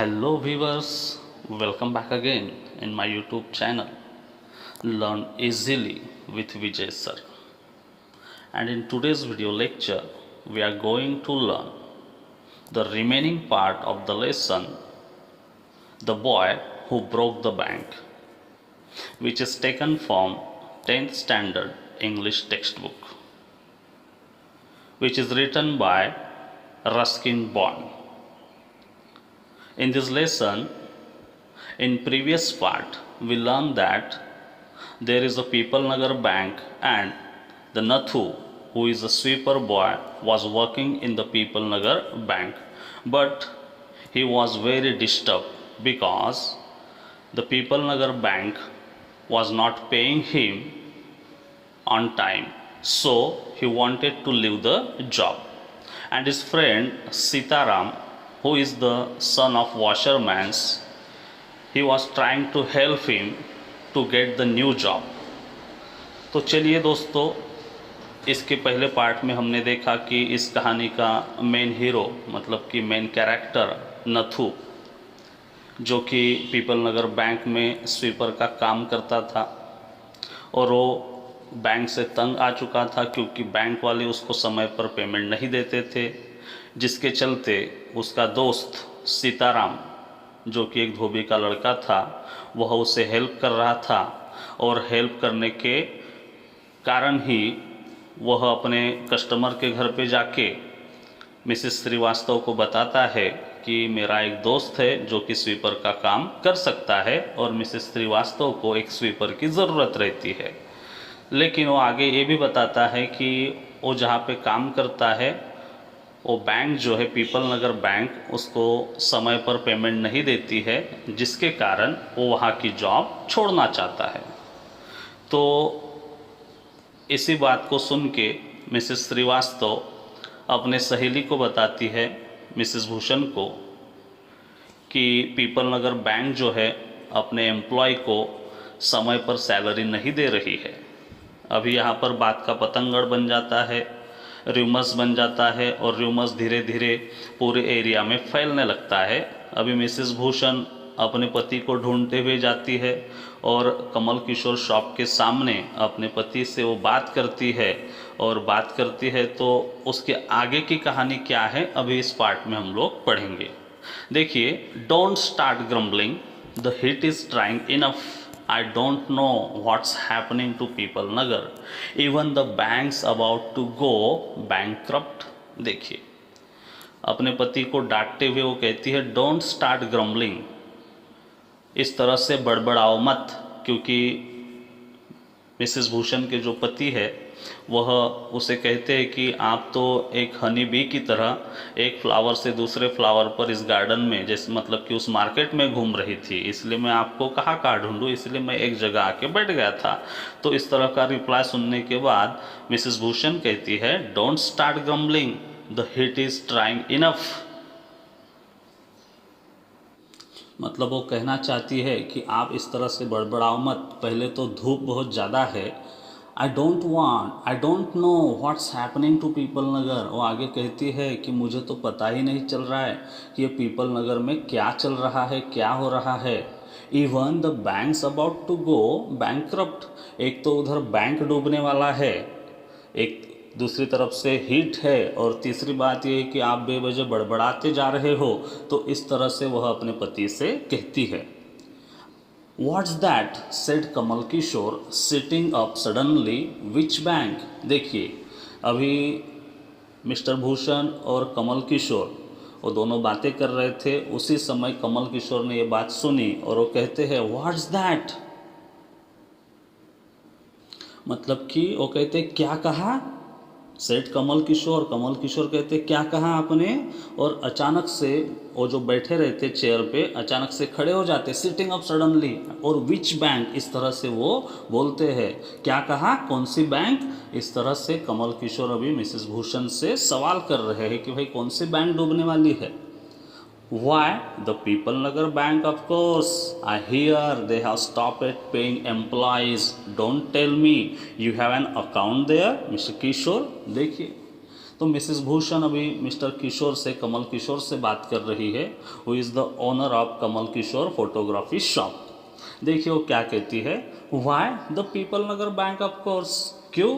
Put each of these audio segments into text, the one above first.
Hello viewers, welcome back again in my YouTube channel Learn Easily with Vijay Sir. And in today's video lecture, we are going to learn the remaining part of the lesson The Boy Who Broke the Bank, which is taken from 10th Standard English textbook, which is written by Ruskin Bond. In this lesson, in previous part, we learned that there is a People Nagar bank and the Nathu, who is a sweeper boy, was working in the People Nagar bank. But he was very disturbed because the People Nagar bank was not paying him on time. So he wanted to leave the job. And his friend Sitaram, who is the son of washerman, he was trying to help him to get the new job. तो चलिए दोस्तों, इसके पहले part में हमने देखा कि इस कहानी का मेन हीरो मतलब कि मेन कैरेक्टर नथु, जो कि पीपल नगर बैंक में स्वीपर का काम करता था और वो बैंक से तंग आ चुका था क्योंकि बैंक वाले उसको समय पर पेमेंट नहीं देते थे, जिसके चलते उसका दोस्त सीताराम, जो कि एक धोबी का लड़का था, वह उसे हेल्प कर रहा था और हेल्प करने के कारण ही वह अपने कस्टमर के घर पे जाके मिसेस श्रीवास्तव को बताता है कि मेरा एक दोस्त है जो कि स्वीपर का काम कर सकता है और मिसेस श्रीवास्तव को एक स्वीपर की ज़रूरत रहती है। लेकिन वो आगे ये भी बताता है कि वो जहाँ पे काम करता है वो बैंक जो है पीपल नगर बैंक उसको समय पर पेमेंट नहीं देती है, जिसके कारण वो वहाँ की जॉब छोड़ना चाहता है। तो इसी बात को सुन के मिसेस श्रीवास्तव अपने सहेली को बताती है, मिसेस भूषण को, कि पीपल नगर बैंक जो है अपने एम्प्लॉय को समय पर सैलरी नहीं दे रही है। अभी यहाँ पर बात का पतंगड़ बन जाता है, र्यूमर्स बन जाता है और र्यूमर्स धीरे धीरे पूरे एरिया में फैलने लगता है। अभी मिसेस भूषण अपने पति को ढूंढते हुए जाती है और कमल किशोर शॉप के सामने अपने पति से वो बात करती है और बात करती है तो उसके आगे की कहानी क्या है अभी इस पार्ट में हम लोग पढ़ेंगे। देखिए, don't start grumbling, the hit is trying enough, I don't know what's happening to People Nagar. Even the bank's about to go bankrupt. देखिए, अपने पति को डांटते हुए वो कहती है डोंट स्टार्ट ग्रम्बलिंग, इस तरह से बड़बड़ाओ मत, क्योंकि मिसेस भूषण के जो पति है वह उसे कहते हैं कि आप तो एक हनी बी की तरह एक फ्लावर से दूसरे फ्लावर पर इस गार्डन में, जैसे मतलब कि उस मार्केट में घूम रही थी, इसलिए मैं आपको कहाँ ढूंढूं, इसलिए मैं एक जगह आके बैठ गया था। तो इस तरह का रिप्लाई सुनने के बाद मिसेस भूषण कहती है don't start grumbling, the hit is trying enough. मतलब वो कहना चाहती है कि आप इस तरह से बड़बड़ाओ मत, पहले तो धूप बहुत ज़्यादा है। I don't know what's happening to Peepul Nagar. वो आगे कहती है कि मुझे तो पता ही नहीं चल रहा है कि ये पीपल नगर में क्या चल रहा है, क्या हो रहा है। Even the banks about to go bankrupt, एक तो उधर बैंक डूबने वाला है, एक दूसरी तरफ से हिट है, और तीसरी बात यह है कि आप बेवजह बड़बड़ाते जा रहे हो। तो इस तरह से वह अपने पति से कहती है। What's that? said Kamal Kishore sitting up suddenly, which bank? देखिए, अभी मिस्टर भूषण और कमल किशोर वो दोनों बातें कर रहे थे, उसी समय कमल किशोर ने ये बात सुनी और वो कहते हैं What's that? मतलब कि वो कहते क्या कहा, सेठ कमल किशोर कहते क्या कहा आपने, और अचानक से वो जो बैठे रहते चेयर पे अचानक से खड़े हो जाते, सिटिंग अप सडनली, और विच बैंक, इस तरह से वो बोलते हैं, क्या कहा, कौन सी बैंक। इस तरह से कमल किशोर अभी मिसेस भूषण से सवाल कर रहे हैं कि भाई कौन सी बैंक डूबने वाली है। Why? The People Nagar Bank, of course. I hear they have stopped paying employees. Don't tell me you have an account there, Mr. किशोर। देखिए, तो मिसेस भूषण अभी मिस्टर किशोर से, कमल किशोर से बात कर रही है, who is the owner of Kamal Kishore photography shop. देखिए वो क्या कहती है, why the people Nagar bank of course, क्यों,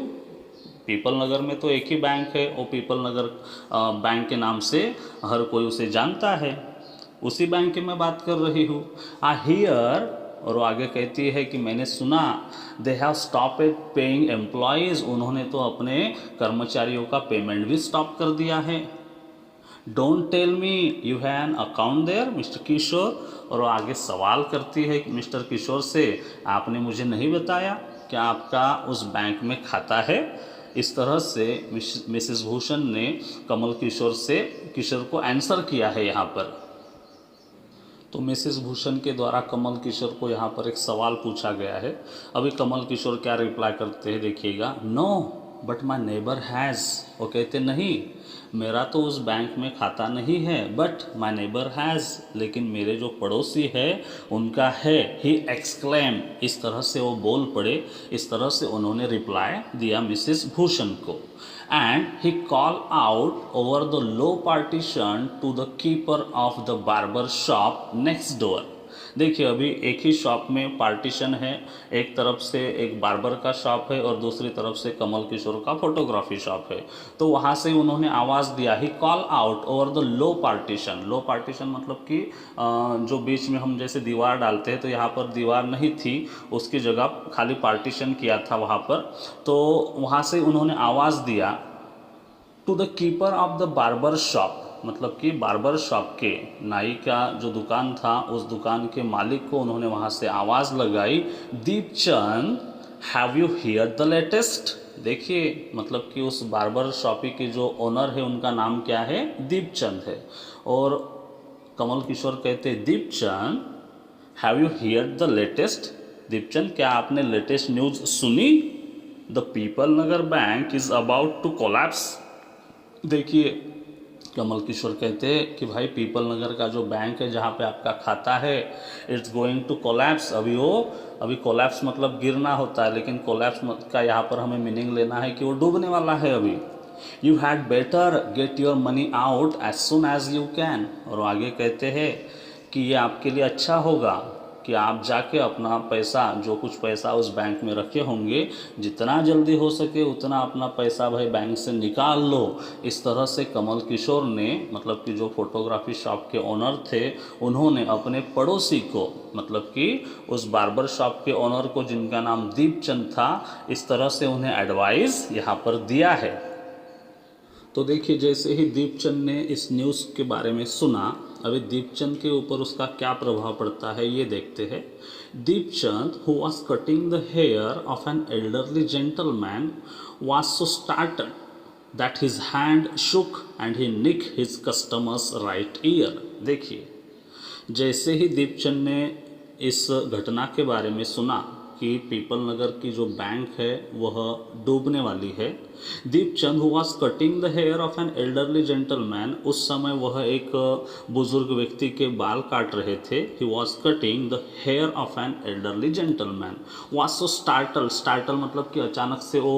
पीपल नगर में तो एक ही बैंक है, वो पीपल नगर बैंक के नाम से हर कोई उसे जानता है, उसी बैंक की मैं बात कर रही हूँ। आई हियर, और वो आगे कहती है कि मैंने सुना, they have stopped paying employees, उन्होंने तो अपने कर्मचारियों का पेमेंट भी स्टॉप कर दिया है। Don't tell me you have an account there mister Kishore, और वो आगे सवाल करती है मिस्टर किशोर से, आपने मुझे नहीं बताया कि आपका उस बैंक में खाता है। इस तरह से मिसेस भूषण ने कमल किशोर को आंसर किया है यहाँ पर। तो मिसेस भूषण के द्वारा कमल किशोर को यहाँ पर एक सवाल पूछा गया है। अभी कमल किशोर क्या रिप्लाई करते हैं देखिएगा, no but my neighbour has, वो कहते नहीं मेरा तो उस बैंक में खाता नहीं है, बट माई नेबर हैज़, लेकिन मेरे जो पड़ोसी है उनका है। ही एक्सक्लेम, इस तरह से वो बोल पड़े, इस तरह से उन्होंने रिप्लाई दिया मिसेस भूषण को। And he called out over the low partition to the keeper of the barber shop next door. देखिए अभी एक ही शॉप में पार्टीशन है, एक तरफ से एक बार्बर का शॉप है और दूसरी तरफ से कमल किशोर का फोटोग्राफी शॉप है। तो वहाँ से उन्होंने आवाज़ दिया, he call out over the low partition. Low partition मतलब कि जो बीच में हम जैसे दीवार डालते हैं, तो यहाँ पर दीवार नहीं थी, उसकी जगह खाली पार्टीशन किया था वहाँ पर। तो वहाँ से उन्होंने आवाज़ दिया to the keeper of the barber shop, मतलब कि बार्बर शॉप के, नाई का जो दुकान था उस दुकान के मालिक को उन्होंने वहाँ से आवाज़ लगाई, Deepchand have you hear the latest. देखिए मतलब कि उस बार्बर शॉपी के जो ओनर है उनका नाम क्या है, दीपचंद है। और कमल किशोर कहते, Deepchand have you hear the latest, Deepchand क्या आपने लेटेस्ट न्यूज़ सुनी, the people Nagar bank is about to collapse. देखिए कमल किशोर कहते हैं कि भाई पीपल नगर का जो बैंक है जहाँ पे आपका खाता है, इट्स गोइंग टू कोलैप्स। अभी कोलैप्स मतलब गिरना होता है, लेकिन कोलैप्स का यहाँ पर हमें मीनिंग लेना है कि वो डूबने वाला है अभी। You had better get your money out as soon as you can, और आगे कहते हैं कि ये आपके लिए अच्छा होगा कि आप जाके अपना पैसा, जो कुछ पैसा उस बैंक में रखे होंगे, जितना जल्दी हो सके उतना अपना पैसा भाई बैंक से निकाल लो। इस तरह से कमल किशोर ने, मतलब कि जो फोटोग्राफी शॉप के ओनर थे, उन्होंने अपने पड़ोसी को, मतलब कि उस बार्बर शॉप के ओनर को जिनका नाम दीपचंद था, इस तरह से उन्हें एडवाइस यहाँ पर दिया है। तो देखिए जैसे ही दीपचंद ने इस न्यूज़ के बारे में सुना, अभी दीपचंद के ऊपर उसका क्या प्रभाव पड़ता है ये देखते हैं। Deepchand who was cutting the hair of an elderly gentleman was so startled that his hand shook and he nick his customer's right ear. देखिए जैसे ही दीपचंद ने इस घटना के बारे में सुना कि पीपल नगर की जो बैंक है वह डूबने वाली है, Deepchand who was cutting the hair of an elderly gentleman, उस समय वह एक बुजुर्ग व्यक्ति के बाल काट रहे थे। He was cutting the hair of an elderly gentleman, was so startle मतलब कि अचानक से वो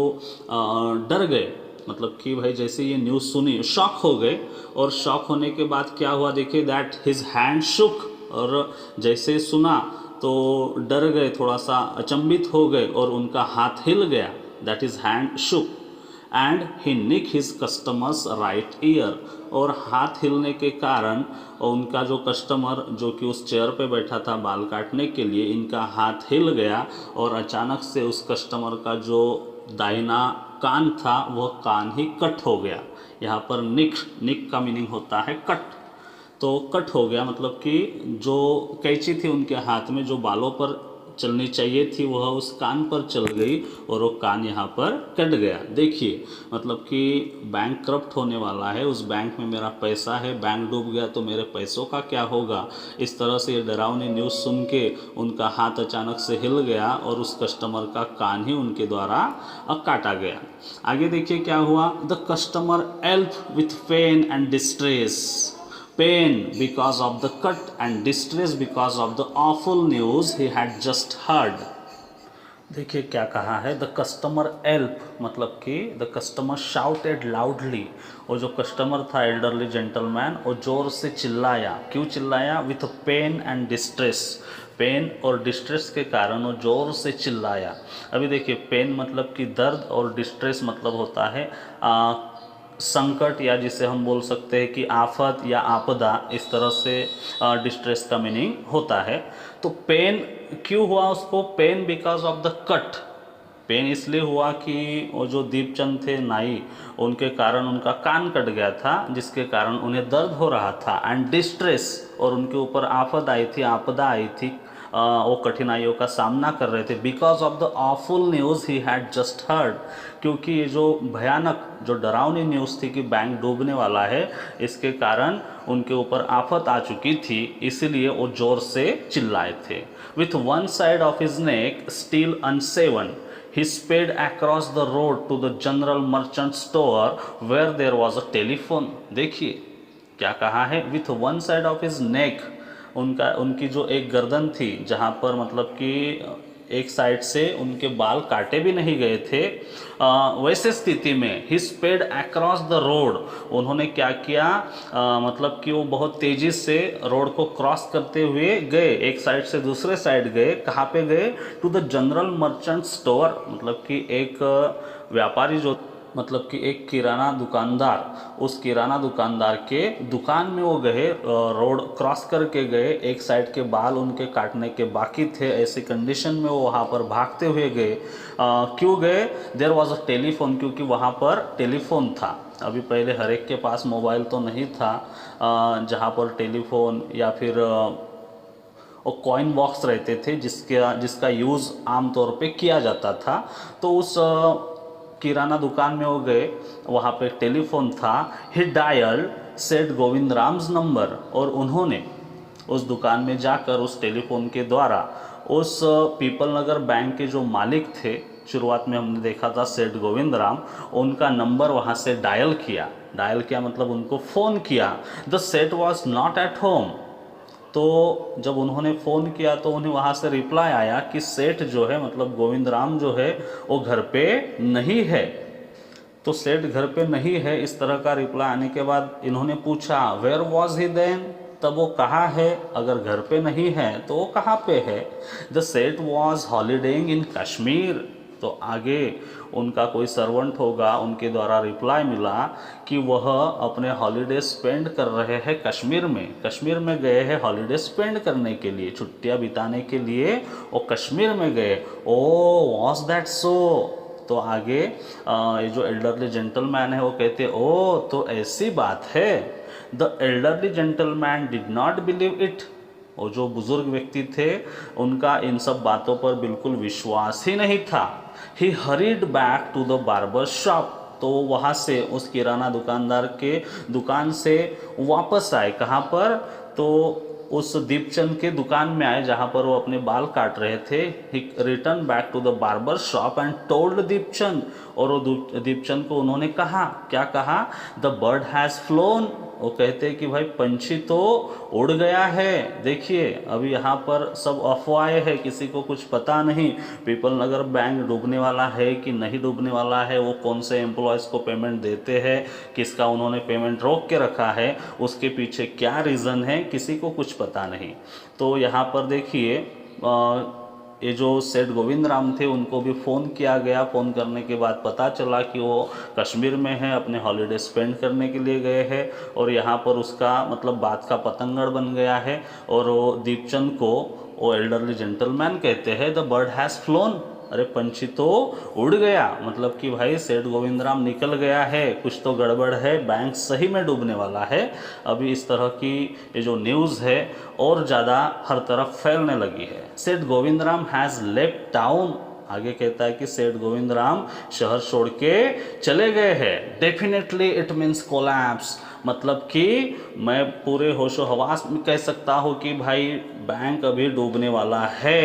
डर गए, मतलब कि भाई जैसे ये न्यूज़ सुनी शॉक हो गए, और शॉक होने के बाद क्या हुआ देखिए, दैट हिज हैंड शुक, और जैसे सुना तो डर गए, थोड़ा सा अचंभित हो गए और उनका हाथ हिल गया, that is hand shook and he nick his customer's right ear, और हाथ हिलने के कारण उनका जो कस्टमर जो कि उस चेयर पे बैठा था बाल काटने के लिए, इनका हाथ हिल गया और अचानक से उस कस्टमर का जो दाहिना कान था वह कान ही कट हो गया। यहाँ पर निक का मीनिंग होता है कट, तो कट हो गया मतलब कि जो कैंची थी उनके हाथ में जो बालों पर चलनी चाहिए थी वह उस कान पर चल गई और वो कान यहाँ पर कट गया। देखिए मतलब कि बैंक करप्ट होने वाला है, उस बैंक में मेरा पैसा है, बैंक डूब गया तो मेरे पैसों का क्या होगा। इस तरह से ये डरावनी न्यूज़ सुन के उनका हाथ अचानक से हिल गया और उस कस्टमर का कान ही उनके द्वारा काटा गया। आगे देखिए क्या हुआ, the customer yelp with pain and distress, pain because of the cut and distress because of the awful news he had just heard। देखिए क्या कहा है, द कस्टमर एल्प, मतलब कि द कस्टमर शाउटेड लाउडली, वो जो कस्टमर था एल्डरली जेंटलमैन, वो जोर से चिल्लाया। क्यों चिल्लाया? With pain and distress, pain और डिस्ट्रेस के कारण वो जोर से चिल्लाया। अभी देखिए पेन मतलब कि दर्द, और डिस्ट्रेस मतलब होता है संकट, या जिसे हम बोल सकते हैं कि आफत या आपदा, इस तरह से डिस्ट्रेस का मीनिंग होता है। तो पेन क्यों हुआ उसको? Pain because of the cut. Pain इसलिए हुआ कि वो जो दीपचंद थे नाई, उनके कारण उनका कान कट गया था, जिसके कारण उन्हें दर्द हो रहा था। एंड डिस्ट्रेस, और उनके ऊपर आफत आई थी, आपदा आई थी, वो कठिनाइयों का सामना कर रहे थे। Because of the awful news he had just heard, क्योंकि ये जो भयानक, जो डरावनी न्यूज़ थी कि बैंक डूबने वाला है, इसके कारण उनके ऊपर आफत आ चुकी थी, इसीलिए वो जोर से चिल्लाए थे। With one side of his neck still unshaven, he sped across the road to the general merchant store where there was a telephone। देखिए क्या कहा है, with one side of his neck, उनकी जो एक गर्दन थी, जहाँ पर मतलब कि एक साइड से उनके बाल काटे भी नहीं गए थे, वैसे स्थिति में ही स्पेड अक्रॉस द रोड, उन्होंने क्या किया, मतलब कि वो बहुत तेज़ी से रोड को क्रॉस करते हुए गए, एक साइड से दूसरे साइड गए। कहाँ पे गए? To the general merchant store, मतलब कि एक व्यापारी जो, मतलब कि एक किराना दुकानदार, उस किराना दुकानदार के दुकान में वो गए, रोड क्रॉस करके गए, एक साइड के बाल उनके काटने के बाकी थे, ऐसी कंडीशन में वो वहाँ पर भागते हुए गए। क्यों गए? देयर वॉज अ टेलीफोन, क्योंकि वहाँ पर टेलीफोन था। अभी पहले हर एक के पास मोबाइल तो नहीं था, जहाँ पर टेलीफोन या फिर और कॉइन बॉक्स रहते थे, जिसका यूज़ आमतौर पे किया जाता था। तो उस किराना दुकान में वो गए, वहाँ पे टेलीफोन था। He dial Seth Govind Ram's number, और उन्होंने उस दुकान में जाकर उस टेलीफोन के द्वारा उस पीपल नगर बैंक के जो मालिक थे, शुरुआत में हमने देखा था सेठ गोविंद राम, उनका नंबर वहाँ से डायल किया। डायल किया मतलब उनको फ़ोन किया। द सेठ वॉज नॉट एट होम, तो जब उन्होंने फ़ोन किया तो उन्हें वहाँ से रिप्लाई आया कि सेठ जो है, मतलब गोविंद राम जो है, वो घर पे नहीं है। तो सेठ घर पे नहीं है, इस तरह का रिप्लाई आने के बाद इन्होंने पूछा वेयर वॉज ही देन, तब वो कहाँ है? अगर घर पे नहीं है तो वो कहाँ पे है? द सेठ वॉज हॉलीडेइंग इन कश्मीर। तो आगे उनका कोई सर्वेंट होगा, उनके द्वारा रिप्लाई मिला कि वह अपने हॉलीडे स्पेंड कर रहे हैं कश्मीर में। कश्मीर में गए हैं हॉलीडे स्पेंड करने के लिए, छुट्टियां बिताने के लिए वो कश्मीर में गए। ओ वॉज दैट सो? तो आगे ये जो एल्डरली जेंटलमैन है वो कहते, ओ तो ऐसी बात है। The elderly gentleman did not believe it, वो जो बुजुर्ग व्यक्ति थे उनका इन सब बातों पर बिल्कुल विश्वास ही नहीं था। He hurried back to the barber shop, तो वहाँ से उस किराना दुकानदार के दुकान से वापस आए। कहाँ पर? तो उस दीपचंद के दुकान में आए, जहाँ पर वो अपने बाल काट रहे थे। He return back to the barber shop and told Deepchand, और वो दीपचंद को उन्होंने कहा, क्या कहा? द बर्ड हैज़ फ्लोन, वो कहते हैं कि भाई पंछी तो उड़ गया है। देखिए अभी यहाँ पर सब अफवाहें है, किसी को कुछ पता नहीं पीपल नगर बैंक डूबने वाला है कि नहीं डूबने वाला है, वो कौन से एम्प्लॉयज़ को पेमेंट देते हैं, किसका उन्होंने पेमेंट रोक के रखा है, उसके पीछे क्या रीज़न है, किसी को कुछ पता नहीं। तो यहाँ पर देखिए ये जो सेठ गोविंद राम थे उनको भी फ़ोन किया गया। फ़ोन करने के बाद पता चला कि वो कश्मीर में हैं, अपने हॉलीडे स्पेंड करने के लिए गए हैं, और यहाँ पर उसका मतलब बात का पतंगड़ बन गया है। और वो दीपचंद को वो एल्डरली जेंटलमैन कहते हैं द बर्ड हैज़ फ्लोन, अरे पंछी तो उड़ गया, मतलब कि भाई सेठ गोविंद राम निकल गया है, कुछ तो गड़बड़ है, बैंक सही में डूबने वाला है। अभी इस तरह की ये जो न्यूज़ है और ज़्यादा हर तरफ फैलने लगी है। सेठ Govind Ram has left town, आगे कहता है कि सेठ गोविंद राम शहर छोड़ के चले गए हैं। डेफिनेटली इट मीन्स कोलैप्स, मतलब कि मैं पूरे होशो हवास में कह सकता हूँ कि भाई बैंक अभी डूबने वाला है।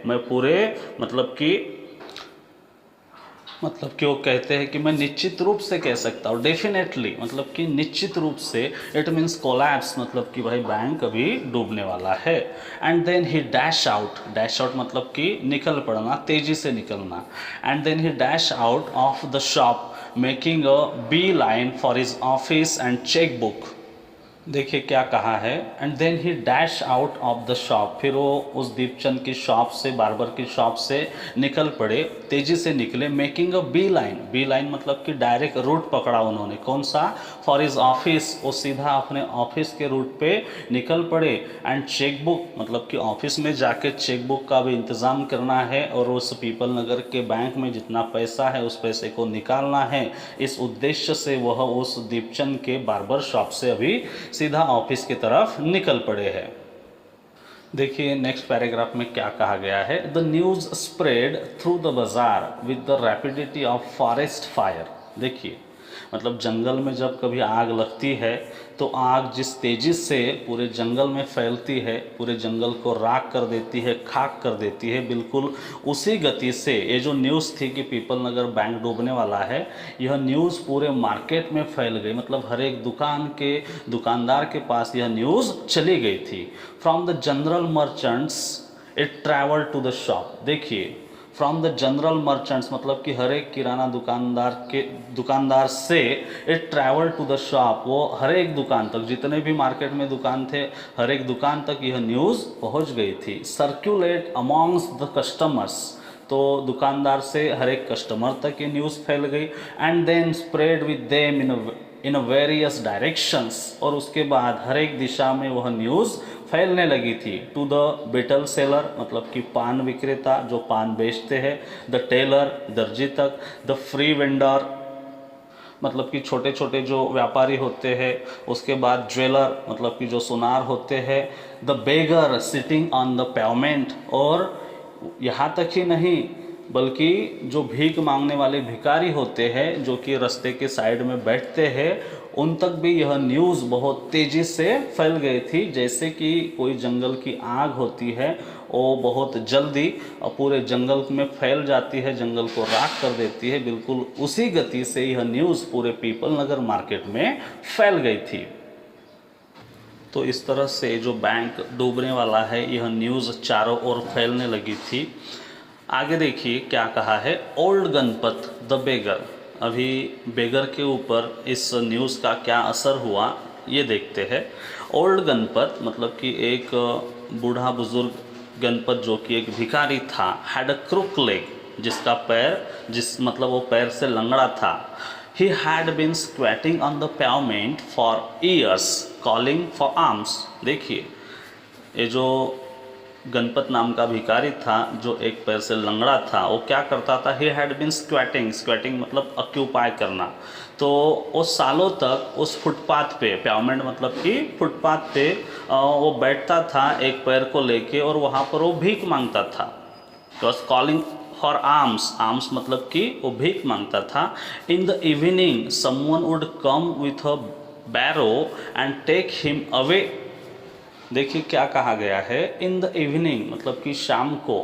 मैं पूरे मतलब कि मतलब कि वो कहते हैं कि मैं निश्चित रूप से कह सकता हूँ, डेफिनेटली मतलब कि निश्चित रूप से, इट मीन्स कोलैप्स मतलब कि भाई बैंक अभी डूबने वाला है। And then he dash out मतलब कि निकल पड़ना, तेजी से निकलना। And then he dash out of the shop making a bee line for his office and cheque book. देखिए क्या कहा है, and then he dash out of the shop, फिर वो उस दीपचंद की शॉप से, बार्बर की शॉप से निकल पड़े, तेजी से निकले। मेकिंग अ बी लाइन मतलब कि डायरेक्ट रूट पकड़ा उन्होंने, कौन सा, फॉर हिज ऑफिस, वो सीधा अपने ऑफिस के रूट पे निकल पड़े। एंड चेक बुक मतलब कि ऑफिस में जाके चेक बुक का भी इंतज़ाम करना है और उस पीपल नगर के बैंक में जितना पैसा है उस पैसे को निकालना है। इस उद्देश्य से वह उस दीपचंद के बार्बर शॉप से अभी सीधा ऑफिस की तरफ निकल पड़े हैं। देखिए नेक्स्ट पैराग्राफ में क्या कहा गया है, the news spread through the bazaar with the rapidity of forest fire. देखिए मतलब जंगल में जब कभी आग लगती है तो आग जिस तेज़ी से पूरे जंगल में फैलती है, पूरे जंगल को राख कर देती है, खाक कर देती है, बिल्कुल उसी गति से ये जो न्यूज़ थी कि पीपल नगर बैंक डूबने वाला है, यह न्यूज़ पूरे मार्केट में फैल गई। मतलब हर एक दुकान के दुकानदार के पास यह न्यूज़ चली गई थी। From the general merchants it travel to the shop. देखिए फ्रॉम द जनरल मर्चेंट्स मतलब कि हर एक किराना दुकानदार से it travel to the shop, वो हर एक दुकान तक, जितने भी मार्केट में दुकान थे हर एक दुकान तक यह न्यूज़ पहुंच गई थी। सर्क्यूलेट अमॉन्ग्स द कस्टमर्स, तो दुकानदार से हर एक कस्टमर तक ये न्यूज़ फैल गई। And then spread with them in various directions, और उसके बाद हर एक दिशा में वह न्यूज़ फैलने लगी थी। टू द बिटल सेलर मतलब कि पान विक्रेता जो पान बेचते हैं, द टेलर दर्जी तक, द फ्री वेंडर मतलब कि छोटे छोटे जो व्यापारी होते हैं, उसके बाद ज्वेलर मतलब कि जो सुनार होते हैं, the beggar sitting on the pavement, और यहाँ तक ही नहीं बल्कि जो भीख मांगने वाले भिखारी होते हैं जो कि रास्ते के साइड में बैठते हैं, उन तक भी यह न्यूज़ बहुत तेज़ी से फैल गई थी। जैसे कि कोई जंगल की आग होती है वो बहुत जल्दी पूरे जंगल में फैल जाती है, जंगल को राख कर देती है, बिल्कुल उसी गति से यह न्यूज़ पूरे पीपल नगर मार्केट में फैल गई थी। तो इस तरह से जो बैंक डूबने वाला है यह न्यूज़ चारों ओर फैलने लगी थी। आगे देखिए क्या कहा है, ओल्ड गणपत द बेगर। अभी बेगर के ऊपर इस न्यूज़ का क्या असर हुआ ये देखते हैं। ओल्ड गणपत मतलब कि एक बूढ़ा बुजुर्ग गणपत जो कि एक भिखारी था, हैड अ क्रुक लेग, जिसका पैर मतलब वो पैर से लंगड़ा था। He had been squatting on the pavement for years calling for alms. देखिए ये जो गणपत नाम का भिखारी था जो एक पैर से लंगड़ा था, वो क्या करता था, ही हैड बीन स्क्वेटिंग मतलब ऑक्यूपाई करना। तो वो सालों तक उस फुटपाथ पे, पेवमेंट मतलब कि फुटपाथ पे वो बैठता था एक पैर को लेके और वहाँ पर वो भीख मांगता था। वॉज कॉलिंग फॉर आर्म्स मतलब कि वो भीख मांगता था। In the evening someone would come with a barrow and take him away. देखिए क्या कहा गया है, इन द इवनिंग मतलब कि शाम को,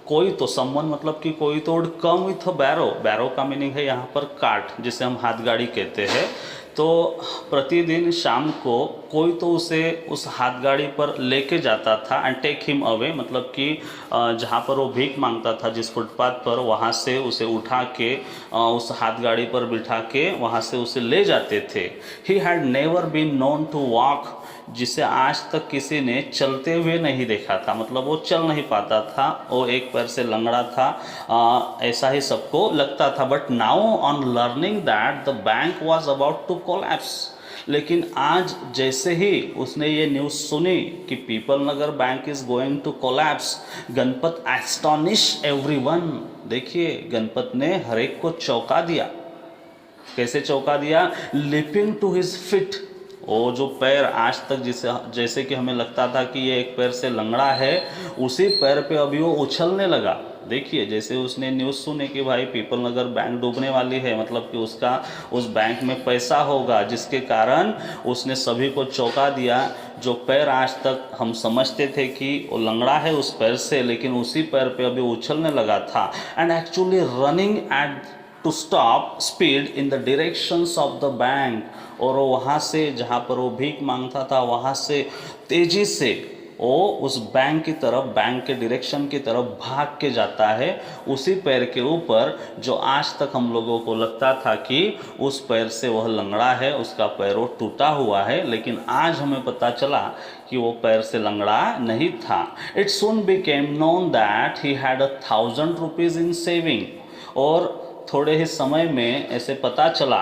कोई तो समवन मतलब कि कोई तो वुड कम विथ अ बैरो, बैरो का मीनिंग है यहाँ पर काट, जिसे हम हाथ गाड़ी कहते हैं। तो प्रतिदिन शाम को कोई तो उसे उस हाथ गाड़ी पर लेके जाता था। एंड टेक हिम अवे मतलब कि जहाँ पर वो भीख मांगता था जिस फुटपाथ पर, वहाँ से उसे उठा के उस हाथ गाड़ी पर बिठा के वहाँ से उसे ले जाते थे। He had never been known to walk, जिसे आज तक किसी ने चलते हुए नहीं देखा था, मतलब वो चल नहीं पाता था, वो एक पैर से लंगड़ा था, ऐसा ही सबको लगता था। But now on learning that the bank was about to collapse, लेकिन आज जैसे ही उसने ये न्यूज़ सुनी कि Pipal Nagar bank is going to collapse, Ganpat astonish everyone. देखिए गणपत ने हर एक को चौंका दिया। कैसे चौंका दिया, लिपिंग टू हिज फिट, वो जो पैर आज तक जैसे कि हमें लगता था कि ये एक पैर से लंगड़ा है, उसी पैर पे अभी वो उछलने लगा। देखिए जैसे उसने न्यूज़ सुनी कि भाई पीपल नगर बैंक डूबने वाली है, मतलब कि उसका उस बैंक में पैसा होगा, जिसके कारण उसने सभी को चौंका दिया। जो पैर आज तक हम समझते थे कि वो लंगड़ा है उस पैर से, लेकिन उसी पैर पे अभी उछलने लगा था। And actually running at to stop speed in the directions of the bank, और वो वहाँ से जहाँ पर वो भीख मांगता था वहाँ से तेजी से वो उस बैंक की तरफ, बैंक के डायरेक्शन की तरफ भाग के जाता है, उसी पैर के ऊपर जो आज तक हम लोगों को लगता था कि उस पैर से वह लंगड़ा है, उसका पैर वो टूटा हुआ है, लेकिन आज हमें पता चला कि वो पैर से लंगड़ा नहीं था। It soon became known that he had 1,000 rupees in saving, और थोड़े ही समय में ऐसे पता चला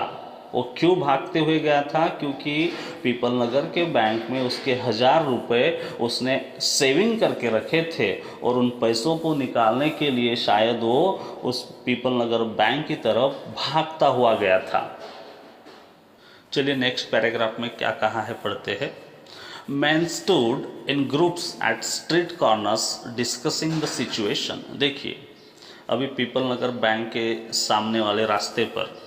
वो क्यों भागते हुए गया था, क्योंकि पीपल नगर के बैंक में उसके 1,000 रुपये उसने सेविंग करके रखे थे, और उन पैसों को निकालने के लिए शायद वो उस पीपल नगर बैंक की तरफ भागता हुआ गया था। चलिए नेक्स्ट पैराग्राफ में क्या कहा है पढ़ते हैं। Men stood in groups at street corners discussing the situation। देखिए अभी पीपल नगर बैंक के सामने वाले रास्ते पर,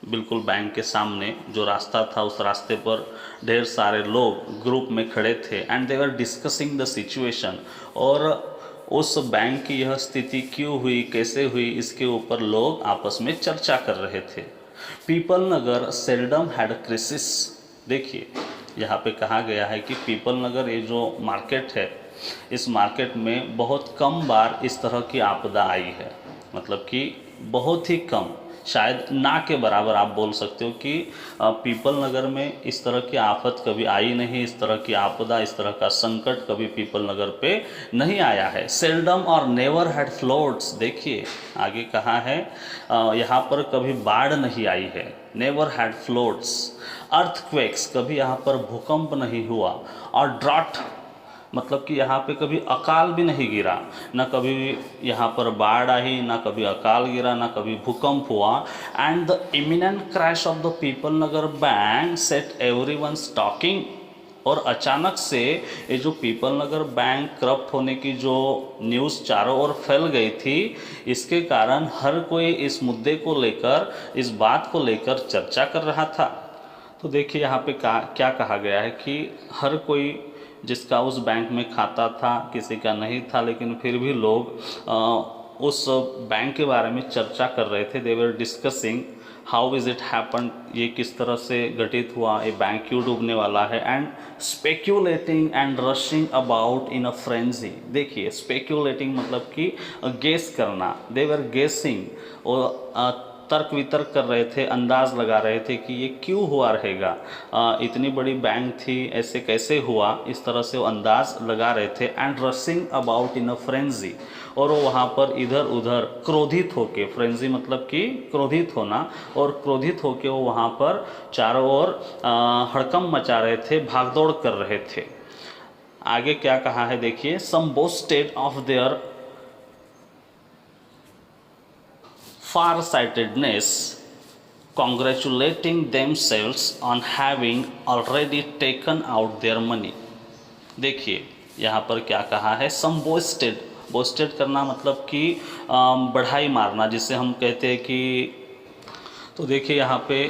बिल्कुल बैंक के सामने जो रास्ता था उस रास्ते पर ढेर सारे लोग ग्रुप में खड़े थे, and they were discussing the situation, और उस बैंक की यह स्थिति क्यों हुई, कैसे हुई, इसके ऊपर लोग आपस में चर्चा कर रहे थे। People Nagar seldom had crisis. देखिए यहाँ पे कहा गया है कि पीपल नगर ये जो मार्केट है, इस मार्केट में बहुत कम बार इस तरह की आपदा आई है, मतलब कि बहुत ही कम, शायद ना के बराबर आप बोल सकते हो कि पीपल नगर में इस तरह की आफत कभी आई नहीं, इस तरह की आपदा, इस तरह का संकट कभी पीपल नगर पे नहीं आया है। सेल्डम और नेवर हैड फ्लड्स। देखिए आगे कहा है यहाँ पर कभी बाढ़ नहीं आई है, नेवर हैड फ्लड्स। अर्थक्वेक्स, कभी यहाँ पर भूकंप नहीं हुआ, और ड्रॉट मतलब कि यहाँ पे कभी अकाल भी नहीं गिरा, ना कभी यहाँ पर बाढ़ आई, ना कभी अकाल गिरा, ना कभी भूकंप हुआ। And the imminent crash of the people Nagar bank set everyone talking. और अचानक से ये जो पीपल नगर बैंक करप्ट होने की जो न्यूज़ चारों ओर फैल गई थी, इसके कारण हर कोई इस मुद्दे को लेकर, इस बात को लेकर चर्चा कर रहा था। तो देखिए यहाँ पे क्या कहा गया है कि हर कोई जिसका उस बैंक में खाता था, किसी का नहीं था, लेकिन फिर भी लोग उस बैंक के बारे में चर्चा कर रहे थे। They were discussing how is it happen, ये किस तरह से घटित हुआ, ये बैंक क्यों डूबने वाला है। And speculating and rushing about in a frenzy. देखिए स्पेक्यूलेटिंग मतलब कि गेस करना, दे वर गेसिंग, और तर्क वितर्क कर रहे थे, अंदाज लगा रहे थे कि ये क्यों हुआ रहेगा, इतनी बड़ी बैंक थी, ऐसे कैसे हुआ, इस तरह से वो अंदाज लगा रहे थे। And rushing about in a frenzy, और वो वहाँ पर इधर उधर क्रोधित होके, फ्रेंजी मतलब कि क्रोधित होना, और क्रोधित होके वो वहाँ पर चारों ओर हड़कंप मचा रहे थे, भागदौड़ कर रहे थे। आगे क्या कहा है देखिए। Some boasted of their far-sightedness, congratulating themselves on having already taken out their money। देखिए यहाँ पर क्या कहा है। सम बोस्टेड, बोस्टेड करना मतलब कि बढ़ाई मारना, जिसे हम कहते हैं कि, तो देखिए यहाँ पे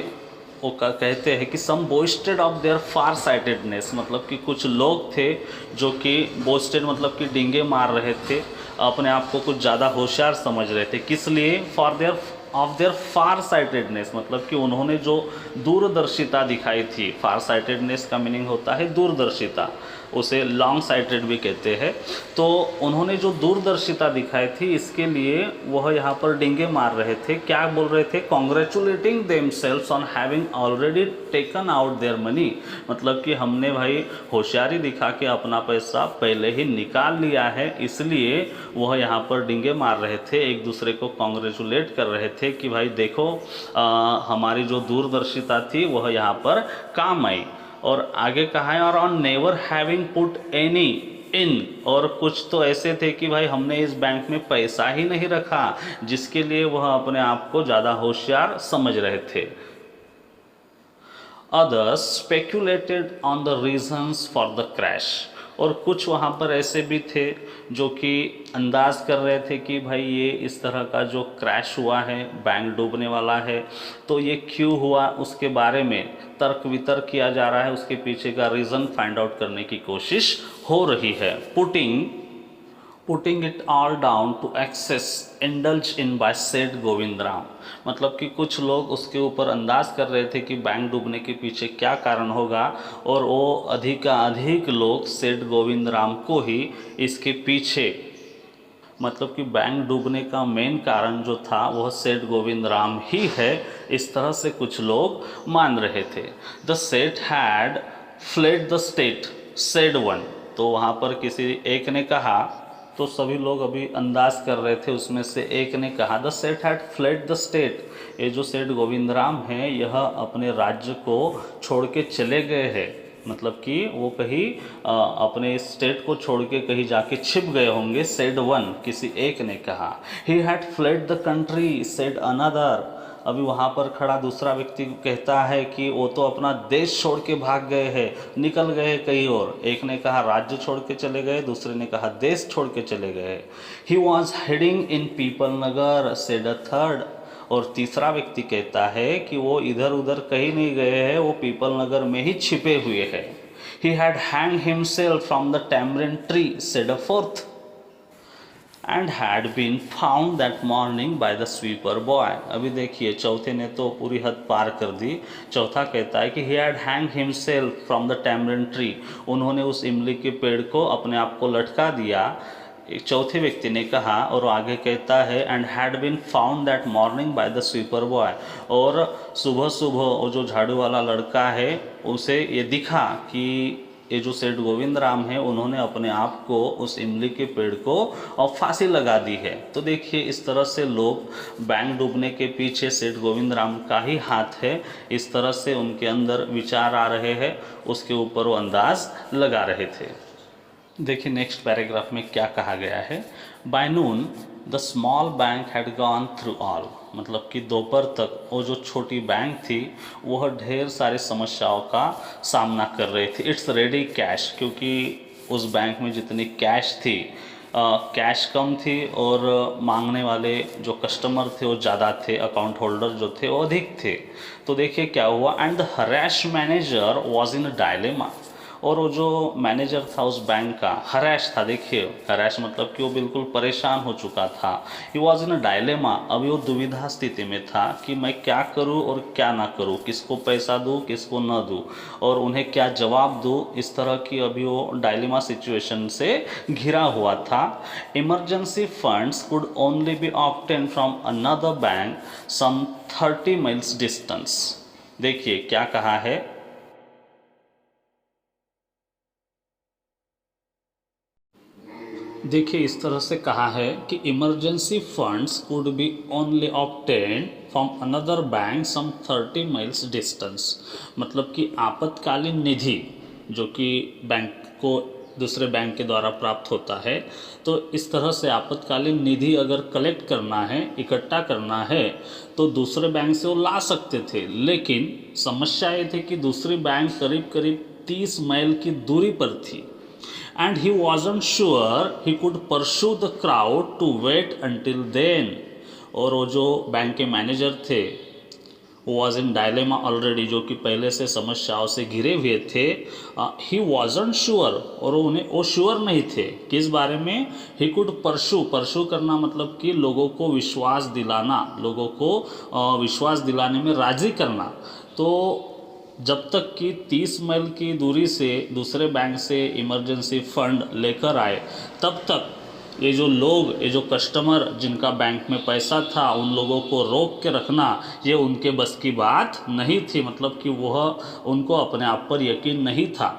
वो कहते हैं कि some boasted of their far sightedness, मतलब कि कुछ लोग थे जो कि बोस्टेड मतलब कि डींगे मार रहे थे, अपने आप को कुछ ज़्यादा होशियार समझ रहे थे। किस लिए? For their of their far sightedness, मतलब कि उन्होंने जो दूरदर्शिता दिखाई थी। फार साइटेडनेस का मीनिंग होता है दूरदर्शिता, उसे लॉन्ग साइटेड भी कहते हैं। तो उन्होंने जो दूरदर्शिता दिखाई थी, इसके लिए वह यहाँ पर डींगे मार रहे थे। क्या बोल रहे थे? Congratulating themselves on having already taken out their money, मतलब कि हमने भाई होशियारी दिखा के अपना पैसा पहले ही निकाल लिया है, इसलिए वह यहाँ पर डींगे मार रहे थे, एक दूसरे को कॉन्ग्रेचुलेट कर रहे थे कि भाई देखो हमारी जो दूरदर्शिता थी वह यहाँ पर काम आई। और आगे कहा है और on never having put any in, और कुछ तो ऐसे थे कि भाई हमने इस बैंक में पैसा ही नहीं रखा, जिसके लिए वह अपने आप को ज़्यादा होशियार समझ रहे थे। Others speculated on the reasons for the crash, और कुछ वहाँ पर ऐसे भी थे जो कि अंदाज कर रहे थे कि भाई ये इस तरह का जो क्रैश हुआ है, बैंक डूबने वाला है, तो ये क्यों हुआ उसके बारे में तर्क वितर्क किया जा रहा है, उसके पीछे का रीज़न फाइंड आउट करने की कोशिश हो रही है। Putting putting it all down to excess indulge in by said Govind Ram. मतलब कि कुछ लोग उसके ऊपर अंदाज कर रहे थे कि बैंक डूबने के पीछे क्या कारण होगा, और वो अधिक लोग सेठ गोविंद राम को ही इसके पीछे, मतलब कि बैंक डूबने का मेन कारण जो था वह सेठ गोविंद राम ही है, इस तरह से कुछ लोग मान रहे थे। द सेठ had fled the state said one. तो वहाँ पर किसी एक ने कहा, तो सभी लोग अभी अंदाज कर रहे थे, उसमें से एक ने कहा द सेठ हैड फ्लेड द स्टेट। ये जो सेठ गोविंद राम हैं यह अपने राज्य को छोड़ के चले गए हैं, मतलब कि वो कहीं अपने स्टेट को छोड़ के कहीं जाके छिप गए होंगे, सेड वन किसी एक ने कहा। He had fled the country said another. अभी वहाँ पर खड़ा दूसरा व्यक्ति कहता है कि वो तो अपना देश छोड़ के भाग गए हैं, निकल गए कहीं और। एक ने कहा राज्य छोड़ के चले गए, दूसरे ने कहा देश छोड़ के चले गए। He was heading in people Nagar said a third. और तीसरा व्यक्ति कहता है कि वो इधर उधर कहीं नहीं गए हैं, वो पीपल नगर में ही छिपे हुए हैं। He had hang himself from the tamarind tree said a fourth, and had been found that morning by the sweeper boy. अभी देखिए चौथे ने तो पूरी हद पार कर दी। चौथा कहता है कि he had hang himself from the tamarind tree, उन्होंने उस इमली के पेड़ को अपने आप को लटका दिया, एक चौथे व्यक्ति ने कहा। और आगे कहता है and had been found that morning by the sweeper boy, और सुबह सुबह वो जो झाड़ू वाला लड़का है उसे ये दिखा कि ये जो सेठ गोविंद राम है उन्होंने अपने आप को उस इमली के पेड़ को और फांसी लगा दी है। तो देखिए इस तरह से लोग बैंक डूबने के पीछे सेठ गोविंद राम का ही हाथ है, इस तरह से उनके अंदर विचार आ रहे हैं, उसके ऊपर वो अंदाज लगा रहे थे। देखिए नेक्स्ट पैराग्राफ में क्या कहा गया है। By noon the small bank had gone through all. मतलब कि दोपहर तक वो जो छोटी बैंक थी वह ढेर सारी समस्याओं का सामना कर रही थी। इट्स रेडी कैश, क्योंकि उस बैंक में जितनी कैश थी, कैश कम थी और मांगने वाले जो कस्टमर थे वो ज़्यादा थे, अकाउंट होल्डर जो थे वो अधिक थे। तो देखिए क्या हुआ, and the harassed manager was in a dilemma. और वो जो मैनेजर था उस बैंक का, हरैश था, देखिए हरैश मतलब कि वो बिल्कुल परेशान हो चुका था। ही वॉज इन अ डायलेमा, अभी वो दुविधा स्थिति में था कि मैं क्या करूं और क्या ना करूं, किसको पैसा दूं किसको न दूं, और उन्हें क्या जवाब दूं, इस तरह की अभी वो डायलेमा सिचुएशन से घिरा हुआ था। Emergency funds could only be obtain from another bank some 30 miles distance. देखिए क्या कहा है, देखिए इस तरह से कहा है कि emergency funds could be only obtained from another bank some 30 miles distance. मतलब कि आपातकालीन निधि जो कि बैंक को दूसरे बैंक के द्वारा प्राप्त होता है, तो इस तरह से आपातकालीन निधि अगर कलेक्ट करना है, इकट्ठा करना है, तो दूसरे बैंक से वो ला सकते थे। लेकिन समस्या ये थी कि दूसरी बैंक करीब करीब 30 माइल की दूरी पर थी, and he wasn't sure he could pursue the crowd to wait until then। और वो जो बैंक के मैनेजर थे वॉज इन डायलेमा ऑलरेडी, जो कि पहले से समस्याओं से घिरे हुए थे। ही वॉजंट श्योर, और उन्हें वो श्योर नहीं थे किस बारे में। ही कुड परसू करना मतलब कि लोगों को विश्वास दिलाना, लोगों को विश्वास दिलाने में राजी करना। तो जब तक कि 30 माइल की दूरी से दूसरे बैंक से इमरजेंसी फंड लेकर आए, तब तक ये जो लोग, ये जो कस्टमर जिनका बैंक में पैसा था, उन लोगों को रोक के रखना ये उनके बस की बात नहीं थी। मतलब कि वह उनको अपने आप पर यकीन नहीं था।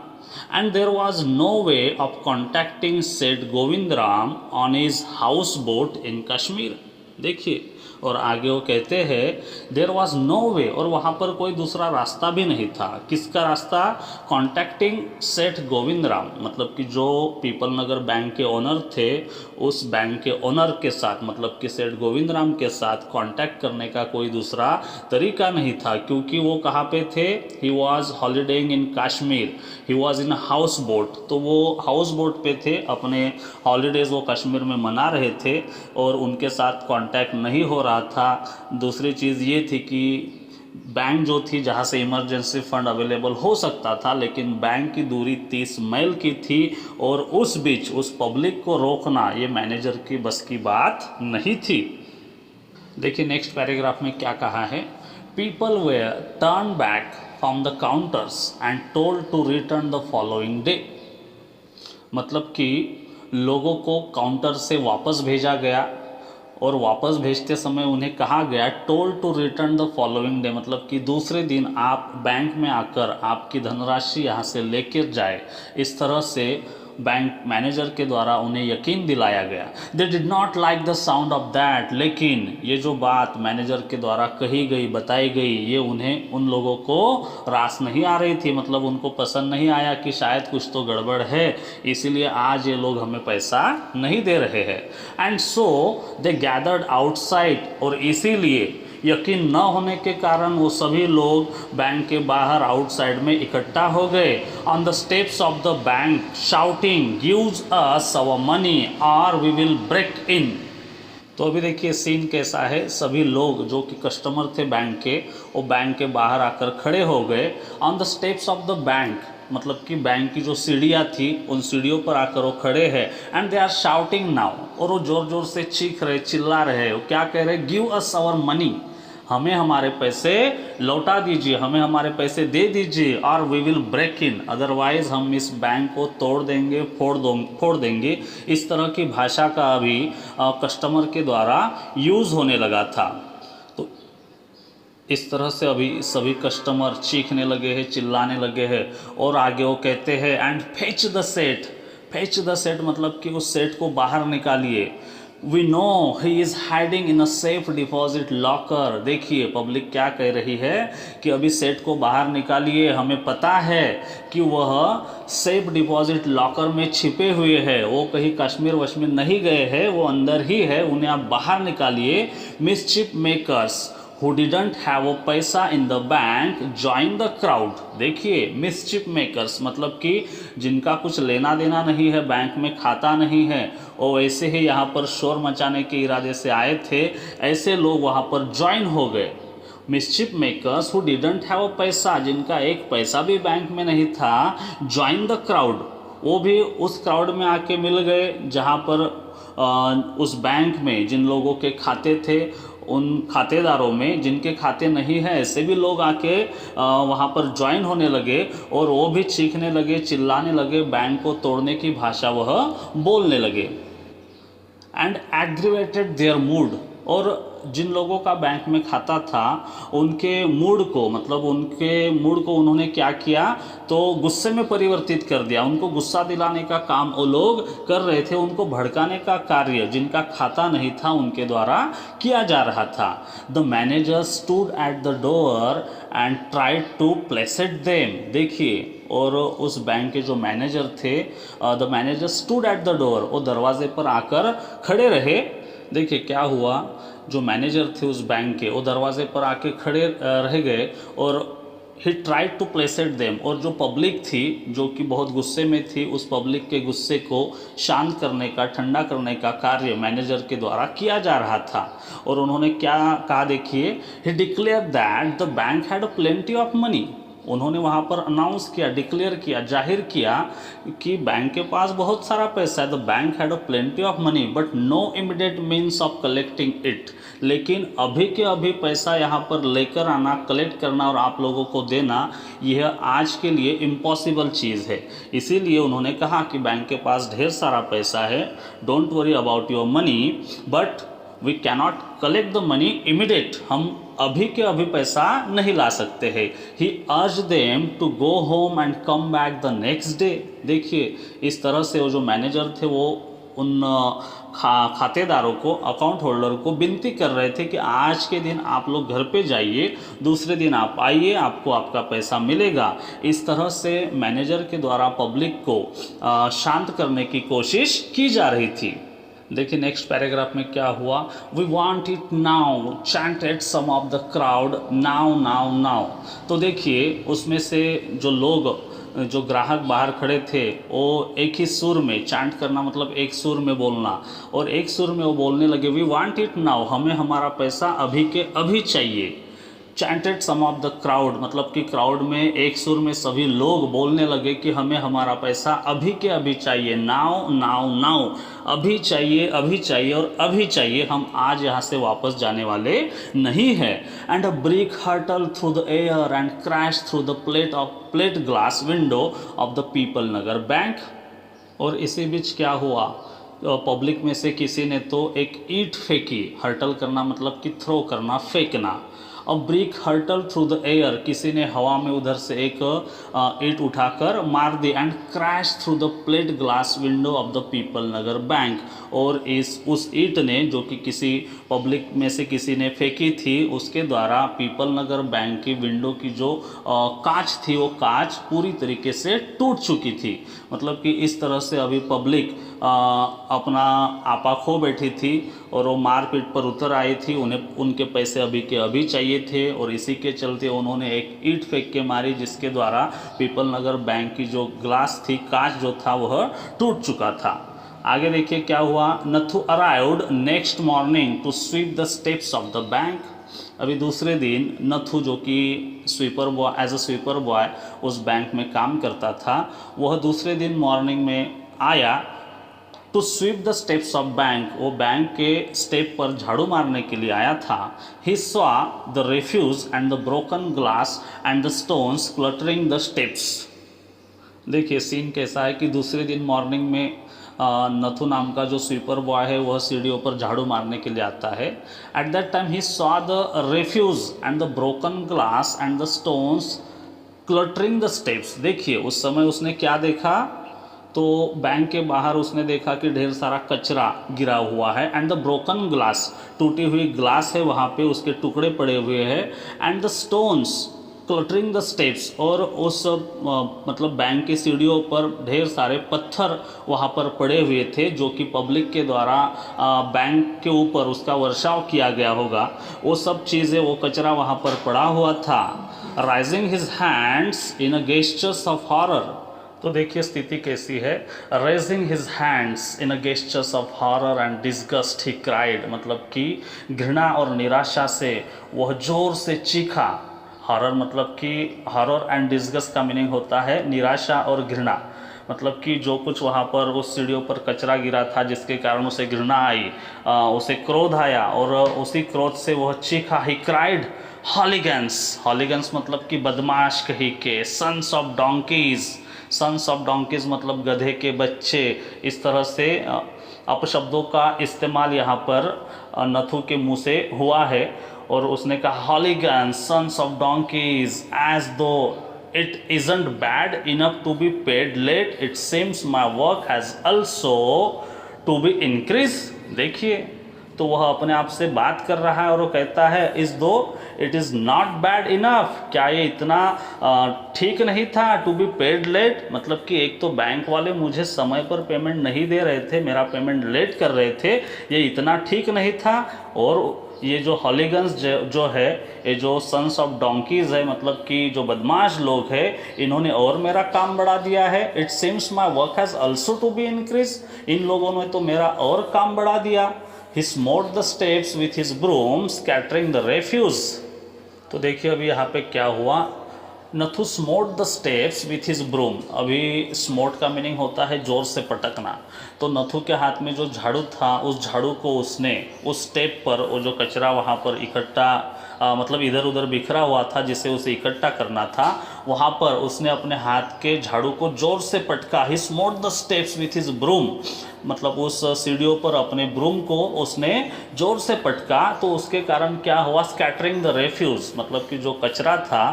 And there was no way of contacting Seth Govind Ram on his houseboat in Kashmir. देखिए, और आगे वो कहते हैं देर वॉज नो वे, और वहाँ पर कोई दूसरा रास्ता भी नहीं था। किसका रास्ता? कॉन्टैक्टिंग सेठ गोविंद राम, मतलब कि जो पीपल नगर बैंक के ओनर थे, उस बैंक के ओनर के साथ, मतलब कि सेठ गोविंद राम के साथ कांटेक्ट करने का कोई दूसरा तरीका नहीं था। क्योंकि वो कहाँ पे थे? He was holidaying in Kashmir, he was in houseboat. तो वो हाउस बोट पे थे, अपने हॉलीडेज़ वो कश्मीर में मना रहे थे और उनके साथ कांटेक्ट नहीं हो रहा था। दूसरी चीज़ ये थी कि बैंक जो थी जहाँ से इमरजेंसी फंड अवेलेबल हो सकता था, लेकिन बैंक की दूरी 30 मील की थी और उस बीच उस पब्लिक को रोकना ये मैनेजर की बस की बात नहीं थी। देखिए नेक्स्ट पैराग्राफ में क्या कहा है, people were turn back from the counters and told to return the following day. मतलब कि लोगों को काउंटर से वापस भेजा गया और वापस भेजते समय उन्हें कहा गया told to return the following day, मतलब कि दूसरे दिन आप बैंक में आकर आपकी धनराशि यहाँ से लेकर जाए। इस तरह से बैंक मैनेजर के द्वारा उन्हें यकीन दिलाया गया। They did not like the sound of that, लेकिन ये जो बात मैनेजर के द्वारा कही गई बताई गई ये उन्हें उन लोगों को रास नहीं आ रही थी, मतलब उनको पसंद नहीं आया कि शायद कुछ तो गड़बड़ है, इसीलिए आज ये लोग हमें पैसा नहीं दे रहे हैं। And so they gathered outside, और इसीलिए यकीन न होने के कारण वो सभी लोग बैंक के बाहर आउटसाइड में इकट्ठा हो गए। On the steps of the bank shouting gives us our money or we will break in. तो अभी देखिए सीन कैसा है, सभी लोग जो कि कस्टमर थे बैंक के वो बैंक के बाहर आकर खड़े हो गए। On the steps of the bank मतलब कि बैंक की जो सीढ़ियाँ थी उन सीढ़ियों पर आकर वो खड़े हैं। And they are shouting now, और वो जोर जोर से चीख रहे चिल्ला रहे, वो क्या कह रहे, गिव अस आवर मनी, हमें हमारे पैसे लौटा दीजिए, हमें हमारे पैसे दे दीजिए, और we will break in, otherwise हम इस बैंक को तोड़ देंगे, फोड़ देंगे। इस तरह की भाषा का अभी कस्टमर के द्वारा यूज़ होने लगा था। तो इस तरह से अभी सभी कस्टमर चीखने लगे हैं, चिल्लाने लगे हैं। और आगे वो कहते हैं and fetch the Seth, fetch the Seth मतलब कि उस सेट को बाहर निकालिए। We know he is hiding in a safe deposit locker. देखिए पब्लिक क्या कह रही है कि अभी सेठ को बाहर निकालिए, हमें पता है कि वह सेफ डिपॉजिट लॉकर में छिपे हुए हैं, वो कहीं कश्मीर वश्मीर नहीं गए हैं, वो अंदर ही है, उन्हें आप बाहर निकालिए। मिसचिप makers who didn't have a पैसा in the bank join the crowd। देखिए मिसचिप मेकर्स मतलब कि जिनका कुछ लेना देना नहीं है, बैंक में खाता नहीं है, और वैसे ही यहाँ पर शोर मचाने के इरादे से आए थे, ऐसे लोग वहाँ पर ज्वाइन हो गए। मिसचिप makers who didn't have a पैसा, जिनका एक पैसा भी बैंक में नहीं था, ज्वाइन द क्राउड, वो भी उस क्राउड में आके मिल गए जहाँ पर उस बैंक में जिन लोगों के खाते थे उन खातेदारों में जिनके खाते नहीं हैं, ऐसे भी लोग आके वहाँ पर ज्वाइन होने लगे और वो भी चीखने लगे, चिल्लाने लगे, बैंक को तोड़ने की भाषा वह बोलने लगे। एंड एग्रीवेटेड देयर मूड, और जिन लोगों का बैंक में खाता था उनके मूड को, मतलब उनके मूड को उन्होंने क्या किया, तो गुस्से में परिवर्तित कर दिया। उनको गुस्सा दिलाने का काम वो लोग कर रहे थे, उनको भड़काने का कार्य जिनका खाता नहीं था उनके द्वारा किया जा रहा था। The manager stood at the door and tried to placate them. देखिए और उस बैंक के जो मैनेजर थे, the manager stood at the door, वो दरवाजे पर आकर खड़े रहे। देखिए क्या हुआ, जो मैनेजर थे उस बैंक के वो दरवाजे पर आके खड़े रह गए और he tried to placate them, और जो पब्लिक थी जो कि बहुत गुस्से में थी, उस पब्लिक के गुस्से को शांत करने का, ठंडा करने का कार्य मैनेजर के द्वारा किया जा रहा था। और उन्होंने क्या कहा देखिए, he declare that the bank had plenty of money. उन्होंने वहाँ पर अनाउंस किया, डिक्लेयर किया, जाहिर किया कि बैंक के पास बहुत सारा पैसा है। The bank had a plenty of money but no immediate means of collecting it. लेकिन अभी के अभी पैसा यहाँ पर लेकर आना, कलेक्ट करना और आप लोगों को देना, यह आज के लिए इम्पॉसिबल चीज़ है। इसीलिए उन्होंने कहा कि बैंक के पास ढेर सारा पैसा है, don't worry about your money but we cannot collect the money immediate. हम अभी के अभी पैसा नहीं ला सकते हैं। He urge them to go home and come back the next day. देखिए इस तरह से वो जो मैनेजर थे वो उन खातेदारों को, अकाउंट होल्डर को विनती कर रहे थे कि आज के दिन आप लोग घर पे जाइए, दूसरे दिन आप आइए, आपको आपका पैसा मिलेगा। इस तरह से मैनेजर के द्वारा पब्लिक को शांत करने की कोशिश की जा रही थी। देखिए नेक्स्ट पैराग्राफ में क्या हुआ, we want it now chanted some of the crowd now now now. तो देखिए उसमें से जो लोग, जो ग्राहक बाहर खड़े थे, वो एक ही सुर में चैंट करना, मतलब एक सुर में बोलना, और एक सुर में वो बोलने लगे वी वांट इट नाउ, हमें हमारा पैसा अभी के अभी चाहिए। Chanted some of the crowd, मतलब कि क्राउड में एक सुर में सभी लोग बोलने लगे कि हमें हमारा पैसा अभी के अभी चाहिए, नाउ नाउ नाउ, अभी चाहिए और अभी चाहिए, हम आज यहाँ से वापस जाने वाले नहीं है। And a brick hurtle through the air and crash through the plate glass window of the people Nagar bank. और इसी बीच क्या हुआ, पब्लिक में से किसी ने तो एक ईंट फेंकी, हर्टल करना मतलब कि थ्रो करना, फेंकना। अ brick hurtle through the air, किसी ने हवा में उधर से एक ईंट उठाकर मार दी। And crash through the plate glass window of the people Nagar bank, और उस ईंट ने जो कि किसी पब्लिक में से किसी ने फेंकी थी, उसके द्वारा पीपल नगर बैंक की विंडो की जो कांच थी वो कांच पूरी तरीके से टूट चुकी थी। मतलब कि इस तरह से अभी पब्लिक अपना आपा खो बैठी थी और वो मारपीट पर उतर आई थी, उन्हें उनके पैसे अभी के अभी चाहिए थे, और इसी के चलते उन्होंने एक ईंट फेंक के मारी, जिसके द्वारा पीपल नगर बैंक की जो ग्लास थी, कांच जो था वह टूट चुका था। आगे देखिए क्या हुआ। Nathu arrived next morning to sweep the steps of the bank. अभी दूसरे दिन नथु, जो कि sweeper boy, as a sweeper boy उस बैंक में काम करता था, वह दूसरे दिन मॉर्निंग में आया to sweep the steps of bank, वो बैंक के स्टेप पर झाड़ू मारने के लिए आया था। He saw the refuse and the broken glass and the stones cluttering the steps. देखिए सीन कैसा है कि दूसरे दिन मॉर्निंग में नथु नाम का जो स्वीपर बॉय है वह सीढ़ियों पर झाड़ू मारने के लिए आता है। At that time he saw the refuse and the broken glass and the stones cluttering the steps. देखिए उस समय उसने क्या देखा, तो बैंक के बाहर उसने देखा कि ढेर सारा कचरा गिरा हुआ है, एंड द ब्रोकन ग्लास, टूटी हुई ग्लास है वहाँ पे, उसके टुकड़े पड़े हुए हैं, and the stones cluttering the steps, और उस मतलब बैंक की सीढ़ियों पर ढेर सारे पत्थर वहाँ पर पड़े हुए थे, जो कि पब्लिक के द्वारा बैंक के ऊपर उसका वर्षाव किया गया होगा, वो सब चीज़ें, वो कचरा वहाँ पर पड़ा हुआ था। Rising his hands in a gestures of horror, तो देखिए स्थिति कैसी है। Raising his hands in a gestures of horror and disgust he cried, मतलब कि घृणा और निराशा से वह जोर से चीखा। हॉरर मतलब कि हॉरर एंड डिस्गस्ट का मीनिंग होता है निराशा और घृणा, मतलब कि जो कुछ वहाँ पर उस सीढ़ियों पर कचरा गिरा था जिसके कारण उसे घृणा आई, उसे क्रोध आया, और उसी क्रोध से वह चीखा। ही क्राइड हॉलीगन्स, हॉलीगन्स मतलब कि बदमाश कही के, sons of donkeys, sons of donkeys मतलब गधे के बच्चे। इस तरह से अपशब्दों का इस्तेमाल यहाँ पर नथु के मुंह से हुआ है, और उसने कहा hooligans, sons of donkeys, as though it isn't bad enough to be paid late, it seems my work has also to be increase. देखिए तो वह अपने आप से बात कर रहा है और वो कहता है इस दो it is not bad enough, क्या ये इतना ठीक नहीं था, टू बी पेड लेट, मतलब कि एक तो बैंक वाले मुझे समय पर पेमेंट नहीं दे रहे थे, मेरा पेमेंट लेट कर रहे थे, ये इतना ठीक नहीं था। और ये जो हॉलीगन्स जो है, ये जो सन्स ऑफ डोंकीज है, मतलब कि जो बदमाश लोग हैं, इन्होंने और मेरा काम बढ़ा दिया है। It seems my work has also to be increase, इन लोगों ने तो मेरा और काम बढ़ा दिया। He smote the steps with his broom, scattering the refuse. तो देखिए अभी यहाँ पे क्या हुआ, Nathu smote the steps with his broom. अभी स्मोट का मीनिंग होता है जोर से पटकना, तो नथु के हाथ में जो झाड़ू था, उस झाड़ू को उसने उस स्टेप पर, वो जो कचरा वहाँ पर इकट्ठा मतलब इधर उधर बिखरा हुआ था जिसे उसे इकट्ठा करना था, वहाँ पर उसने अपने हाथ के झाड़ू को जोर से पटका। He smote the steps with his broom, मतलब उस सीढ़ियों पर अपने ब्रूम को उसने जोर से पटका, तो उसके कारण क्या हुआ, स्कैटरिंग द रेफ्यूज, मतलब कि जो कचरा था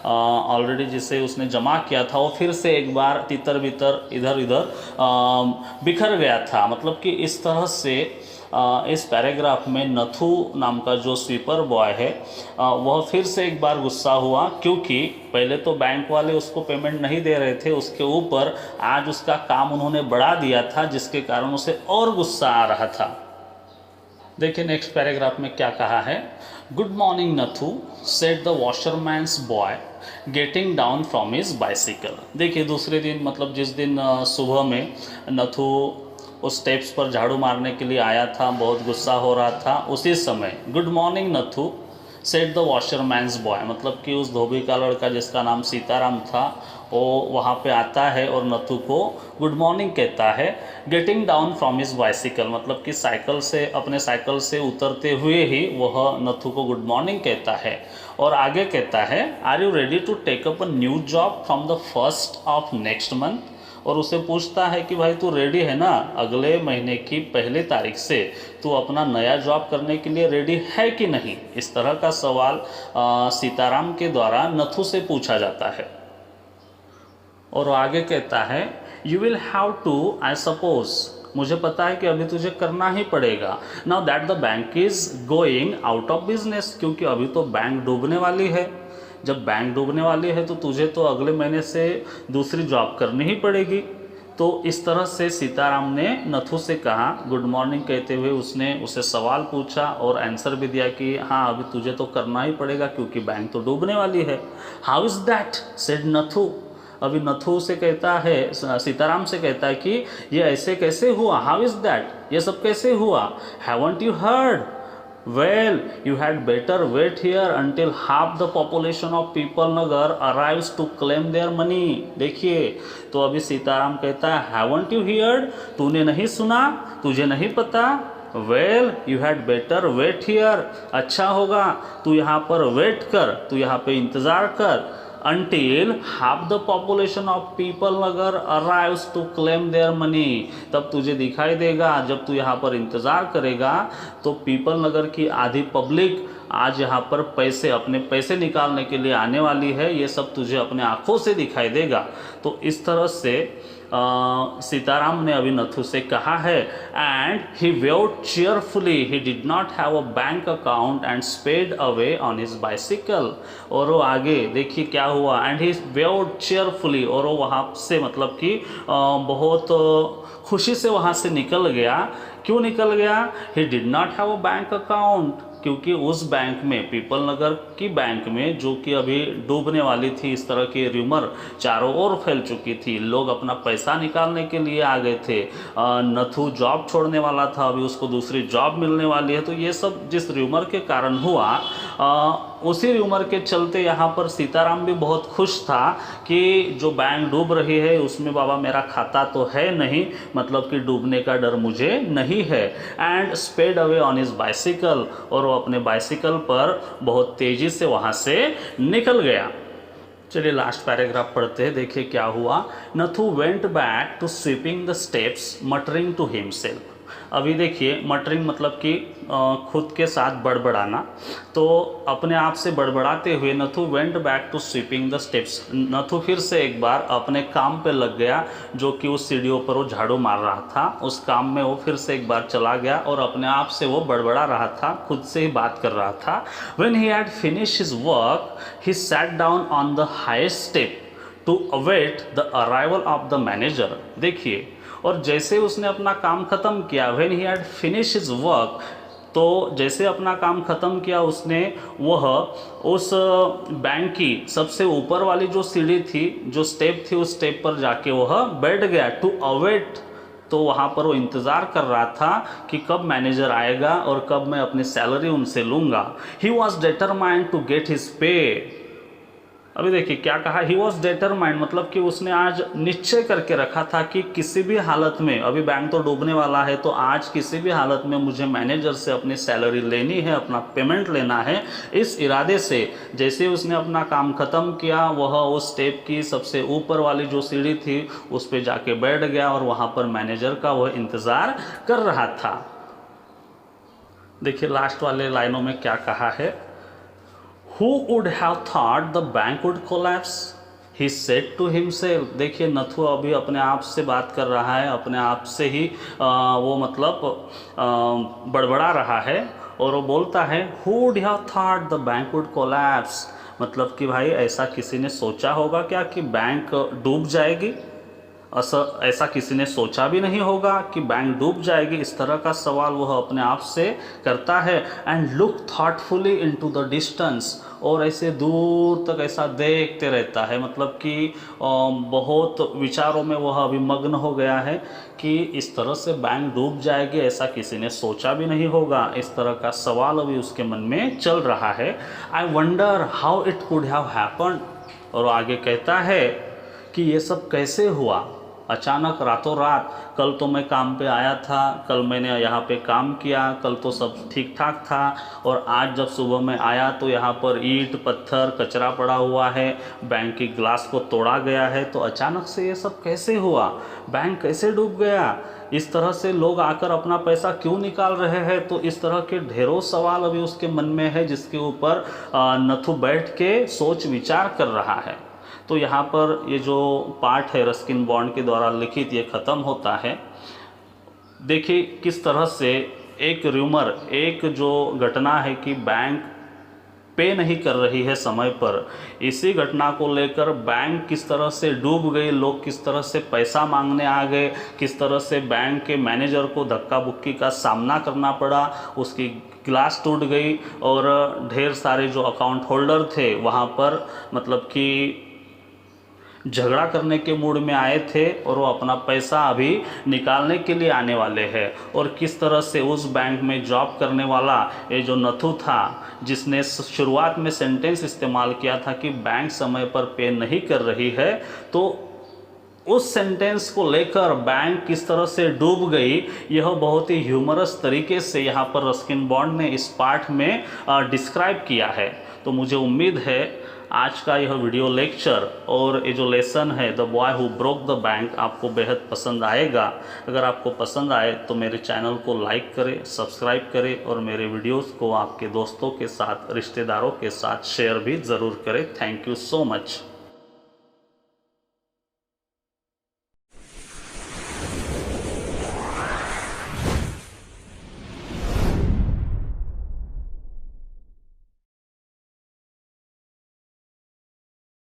ऑलरेडी जिसे उसने जमा किया था, वो फिर से एक बार तितर बितर इधर इधर बिखर गया था। मतलब कि इस तरह से इस पैराग्राफ में नथु नाम का जो स्वीपर बॉय है वह फिर से एक बार गुस्सा हुआ, क्योंकि पहले तो बैंक वाले उसको पेमेंट नहीं दे रहे थे, उसके ऊपर आज उसका काम उन्होंने बढ़ा दिया था, जिसके कारण उसे और गुस्सा आ रहा था। देखिए नेक्स्ट पैराग्राफ में क्या कहा है। Good morning Nathu, said the washerman's boy getting down from his bicycle. देखिए दूसरे दिन, मतलब जिस दिन सुबह में नथु उस स्टेप्स पर झाड़ू मारने के लिए आया था, बहुत गुस्सा हो रहा था, उसी समय good morning Nathu said the washerman's boy, मतलब कि उस धोबी का लड़का जिसका नाम सीताराम था वो वहाँ पे आता है और नथु को गुड मॉर्निंग कहता है। Getting down from his bicycle, मतलब कि साइकिल से अपने साइकिल से उतरते हुए ही वह नथु को गुड मॉर्निंग कहता है। और आगे कहता है are you ready to take up a new job from the first of next month, और उसे पूछता है कि भाई तू रेडी है ना, अगले महीने की पहली तारीख से तू अपना नया जॉब करने के लिए रेडी है कि नहीं। इस तरह का सवाल सीताराम के द्वारा नथु से पूछा जाता है। और आगे कहता है you will have to I suppose, मुझे पता है कि अभी तुझे करना ही पड़ेगा। Now that the bank is going out of business, क्योंकि अभी तो बैंक डूबने वाली है। जब बैंक डूबने वाली है तो तुझे तो अगले महीने से दूसरी जॉब करनी ही पड़ेगी। तो इस तरह से सीताराम ने नथु से कहा, गुड मॉर्निंग कहते हुए उसने उसे सवाल पूछा और आंसर भी दिया कि हाँ अभी तुझे तो करना ही पड़ेगा क्योंकि बैंक तो डूबने वाली है। How is that said Nathu, अभी नथु से कहता है, सीताराम से कहता है कि ये ऐसे कैसे हुआ, हाउ इज़ दैट, ये सब कैसे हुआ। Haven't you heard, well you had better wait here until half the population of people nagar arrives to claim their money। देखिए तो अभी सीताराम कहता है haven't you heard, तूने नहीं सुना, तुझे नहीं पता। well you had better wait here, अच्छा होगा तू यहाँ पर वेट कर, तू यहाँ पे इंतज़ार कर। until half the population of people nagar arrives to claim their money, तब तुझे दिखाई देगा जब तू यहाँ पर इंतज़ार करेगा तो पीपल नगर की आधी पब्लिक आज यहाँ पर पैसे अपने पैसे निकालने के लिए आने वाली है। ये सब तुझे अपने आँखों से दिखाई देगा। तो इस तरह से सीताराम ने अभी नथु से कहा है and he waved cheerfully, he did not have a bank account and sped away on his bicycle. और वो आगे देखिए क्या हुआ, एंड ही वेव्ड चीयरफुली, और वो वहाँ से मतलब कि बहुत खुशी से वहाँ से निकल गया। क्यों निकल गया, ही did not have a bank account, क्योंकि उस बैंक में पीपल नगर की बैंक में जो कि अभी डूबने वाली थी, इस तरह की र्यूमर चारों ओर फैल चुकी थी, लोग अपना पैसा निकालने के लिए आ गए थे। नथु जॉब छोड़ने वाला था, अभी उसको दूसरी जॉब मिलने वाली है। तो ये सब जिस र्यूमर के कारण हुआ, उसी र्यूमर के चलते यहाँ पर सीताराम भी बहुत खुश था कि जो बैंक डूब रही है उसमें बाबा मेरा खाता तो है नहीं, मतलब कि डूबने का डर मुझे नहीं है। And sped away on his bicycle, और वो अपने बाइसिकल पर बहुत तेज़ी से वहाँ से निकल गया। चलिए लास्ट पैराग्राफ पढ़ते हैं, देखिए क्या हुआ। Nathu went back to sweeping the steps muttering to himself. अभी देखिए मटरिंग मतलब कि खुद के साथ बड़बड़ाना, तो अपने आप से बड़बड़ाते हुए Nathu went back to sweeping the steps, Nathu फिर से एक बार अपने काम पे लग गया, जो कि उस सीढ़ियों पर वो झाड़ू मार रहा था, उस काम में वो फिर से एक बार चला गया और अपने आप से वो बड़बड़ा रहा था, खुद से ही बात कर रहा था। When he had finished his work he sat down on the highest step to await the arrival of the manager. देखिए, और जैसे उसने अपना काम ख़त्म किया, when he had finish his work, तो जैसे अपना काम ख़त्म किया उसने, वह उस बैंक की सबसे ऊपर वाली जो सीढ़ी थी, जो स्टेप थी, उस स्टेप पर जाके वह बैठ गया। टू अवेट, तो वहाँ पर वो इंतज़ार कर रहा था कि कब मैनेजर आएगा और कब मैं अपनी सैलरी उनसे लूँगा। He was determined to get his pay. अभी देखिए क्या कहा, ही वॉज डिटरमाइंड, मतलब कि उसने आज निश्चय करके रखा था कि किसी भी हालत में, अभी बैंक तो डूबने वाला है, तो आज किसी भी हालत में मुझे मैनेजर से अपनी सैलरी लेनी है, अपना पेमेंट लेना है। इस इरादे से जैसे उसने अपना काम ख़त्म किया, वह उस स्टेप की सबसे ऊपर वाली जो सीढ़ी थी उस पर जाके बैठ गया और वहाँ पर मैनेजर का वह इंतज़ार कर रहा था। देखिए लास्ट वाले लाइनों में क्या कहा है, Who would have thought the bank would collapse? He said to himself। देखिए नथु अभी अपने आप से बात कर रहा है, अपने आप से ही वो मतलब बड़बड़ा रहा है और वो बोलता है Who would have thought the bank would collapse? मतलब कि भाई ऐसा किसी ने सोचा होगा क्या कि बैंक डूब जाएगी? ऐसा किसी ने सोचा भी नहीं होगा कि बैंक डूब जाएगी। इस तरह का सवाल वह अपने आप से करता है। And look thoughtfully into the distance, और ऐसे दूर तक ऐसा देखते रहता है, मतलब कि बहुत विचारों में वह अभिमग्न हो गया है कि इस तरह से बैंक डूब जाएगी ऐसा किसी ने सोचा भी नहीं होगा। इस तरह का सवाल अभी उसके मन में चल रहा है। I wonder how it could have happen. और आगे कहता है कि ये सब कैसे हुआ अचानक रातों रात। कल तो मैं काम पे आया था, कल मैंने यहाँ पे काम किया, कल तो सब ठीक ठाक था, और आज जब सुबह में आया तो यहाँ पर ईंट पत्थर कचरा पड़ा हुआ है, बैंक की ग्लास को तोड़ा गया है। तो अचानक से ये सब कैसे हुआ, बैंक कैसे डूब गया, इस तरह से लोग आकर अपना पैसा क्यों निकाल रहे हैं। तो इस तरह के ढेरों सवाल अभी उसके मन में है, जिसके ऊपर नथु बैठ के सोच विचार कर रहा है। तो यहाँ पर ये जो पार्ट है रस्किन बॉन्ड के द्वारा लिखित, ये ख़त्म होता है। देखिए किस तरह से एक र्यूमर, एक जो घटना है कि बैंक पे नहीं कर रही है समय पर, इसी घटना को लेकर बैंक किस तरह से डूब गई, लोग किस तरह से पैसा मांगने आ गए, किस तरह से बैंक के मैनेजर को धक्का बुक्की का सामना करना पड़ा, उसकी ग्लास टूट गई, और ढेर सारे जो अकाउंट होल्डर थे वहाँ पर मतलब कि झगड़ा करने के मूड में आए थे, और वो अपना पैसा अभी निकालने के लिए आने वाले हैं। और किस तरह से उस बैंक में जॉब करने वाला ये जो नथु था, जिसने शुरुआत में सेंटेंस इस्तेमाल किया था कि बैंक समय पर पे नहीं कर रही है, तो उस सेंटेंस को लेकर बैंक किस तरह से डूब गई, यह बहुत ही ह्यूमरस तरीके से यहाँ पर रस्किन बॉन्ड ने इस पार्ट में डिस्क्राइब किया है। तो मुझे उम्मीद है आज का यह वीडियो लेक्चर और ये जो लेसन है the boy who broke the bank आपको बेहद पसंद आएगा। अगर आपको पसंद आए तो मेरे चैनल को लाइक करें, सब्सक्राइब करें, और मेरे वीडियोस को आपके दोस्तों के साथ, रिश्तेदारों के साथ शेयर भी ज़रूर करें। Thank you so much.